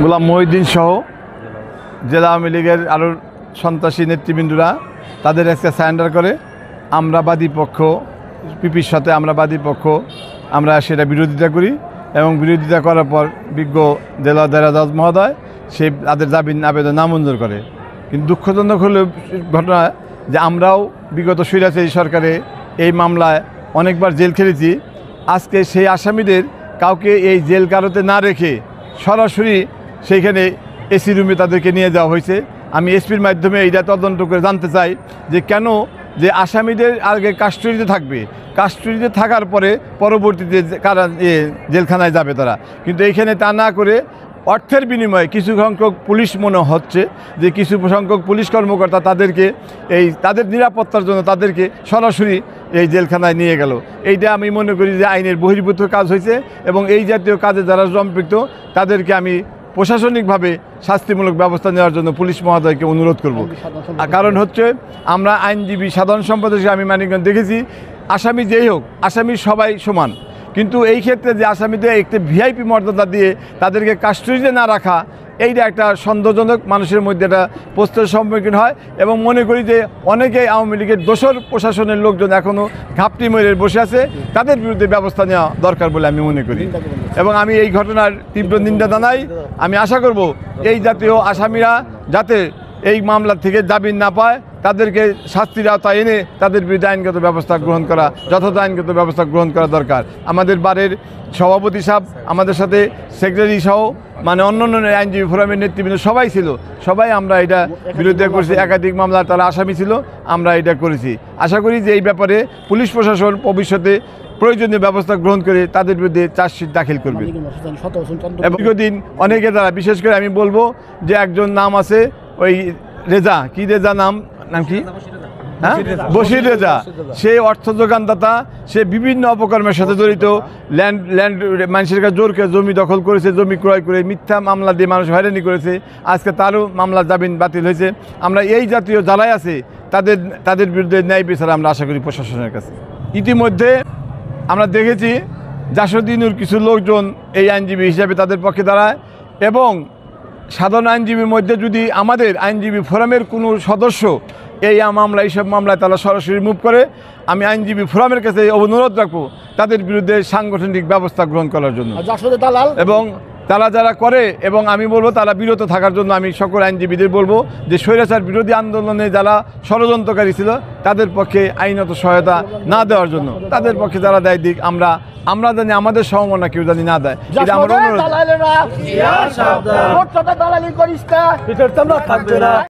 গোলাম মহিউদ্দিন সহ জেলা আওয়ামী লীগের আরও সন্ত্রাসী নেতৃবৃন্দরা তাদের আজকে সারেন্ডার করে আমরা বাদী পক্ষ পিপির সাথে আমরা বাদী পক্ষ আমরা সেটা বিরোধিতা করি এবং বিরোধিতা করার পর বিজ্ঞ জেলা দায়রা জজ মহোদয় সেই তাদের জামিন আবেদন নামঞ্জুর করে। কিন্তু দুঃখজনক হলো ঘটনা যে আমরাও বিগত স্বৈরাচারী সরকারে এই মামলায় অনেকবার জেল খেলেছি। আজকে সেই আসামিদের কাউকে এই জেল কারোতে না রেখে সরাসরি সেইখানে এসি রুমে তাদেরকে নিয়ে যাওয়া হয়েছে। আমি এসপির মাধ্যমে এইটা তদন্ত করে জানতে চাই যে কেন যে আসামিদের আগে কাস্টডিতে থাকবে, কাস্টডিতে থাকার পরে পরবর্তীতে কারা জেলখানায় যাবে তারা, কিন্তু এইখানে তা না করে অর্থের বিনিময়ে কিছু সংখ্যক পুলিশ মনে হচ্ছে যে কিছু সংখ্যক পুলিশ কর্মকর্তা তাদেরকে তাদের নিরাপত্তার জন্য তাদেরকে সরাসরি এই জেলখানায় নিয়ে গেল। এইটা আমি মনে করি যে আইনের বহির্ভূত কাজ হয়েছে এবং এই জাতীয় কাজে যারা সম্পৃক্ত তাদেরকে আমি প্রশাসনিকভাবে শাস্তিমূলক ব্যবস্থা নেওয়ার জন্য পুলিশ মহোদয়কে অনুরোধ করব। কারণ হচ্ছে আমরা আইনজীবী সাধারণ সম্পাদক আমি মানিকগঞ্জ দেখেছি আসামি যেই হোক আসামি সবাই সমান, কিন্তু এই ক্ষেত্রে যে আসামিদের একটি ভিআইপি মর্যাদা দিয়ে তাদেরকে কাস্টডিতে না রাখা এইটা একটা সন্দেহজনক, মানুষের মধ্যে একটা প্রশ্নের সম্মুখীন হয় এবং মনে করি যে অনেকেই আওয়ামী লীগের দোসর প্রশাসনের লোকজন এখনও ঘাপটি মেরে বসে আছে, তাদের বিরুদ্ধে ব্যবস্থা নেওয়া দরকার বলে আমি মনে করি এবং আমি এই ঘটনার তীব্র নিন্দা জানাই। আমি আশা করব এই জাতীয় আসামিরা যাতে এই মামলা থেকে জামিন না পায়, তাদেরকে শাস্তির আওতায় এনে তাদের বিরুদ্ধে আইনগত ব্যবস্থা গ্রহণ করা, যথাযথ আইনগত ব্যবস্থা গ্রহণ করা দরকার। আমাদের বারের সভাপতি সাহেব আমাদের সাথে সেক্রেটারি সহ মানে অন্যান্য আইনজীবী ফোরামের নেতৃবৃন্দ সবাই ছিল, সবাই আমরা এটা বিরোধিতা করেছি। একাধিক মামলার তারা আসামি ছিল, আমরা এটা করেছি। আশা করি যে এই ব্যাপারে পুলিশ প্রশাসন ভবিষ্যতে প্রয়োজনীয় ব্যবস্থা গ্রহণ করে তাদের বিরুদ্ধে চার্জশিট দাখিল করবে। এবং দীর্ঘদিন অনেকে তারা, বিশেষ করে আমি বলবো যে একজন নাম আছে ওই রেজা, কি রেজা নাম কি, হ্যাঁ বশির রেজা, সে অর্থ যোগানদাতা, সে বিভিন্ন অপকর্মের সাথে জড়িত। ল্যান্ড মানুষের কাছে জোর করে জমি দখল করেছে, জমি ক্রয় করে মিথ্যা মামলা দিয়ে মানুষ হয়রানি করেছে। আজকে তারও মামলা জামিন বাতিল হয়েছে। আমরা এই জাতীয় যারাই আছে তাদের বিরুদ্ধে ন্যায় বিচার আমরা আশা করি প্রশাসনের কাছে। ইতিমধ্যে আমরা দেখেছি জাসুদ্দিনুর কিছু লোকজন এই আইনজীবী হিসাবে তাদের পক্ষে দাঁড়ায় এবং সাধারণ আইনজীবীর মধ্যে যদি আমাদের আইনজীবী ফোরামের কোনো সদস্য এই মামলা এইসব মামলায় তারা সরাসরি মুভ করে, আমি আইনজীবী ফোরামের কাছে অনুরোধ রাখবো তাদের বিরুদ্ধে সাংগঠনিক ব্যবস্থা গ্রহণ করার জন্য এবং তারা যারা করে, এবং আমি বলবো তারা বিরত থাকার জন্য আমি সকল আইনজীবীদের বলবো যে স্বৈরাচার বিরোধী আন্দোলনে যারা ষড়যন্ত্রকারী ছিল তাদের পক্ষে আইনত সহায়তা না দেওয়ার জন্য, তাদের পক্ষে যারা দেয় দিক, আমরা জানি আমাদের সমমনা কেউ জানি না দেয়, এটা আমার অনুরোধ।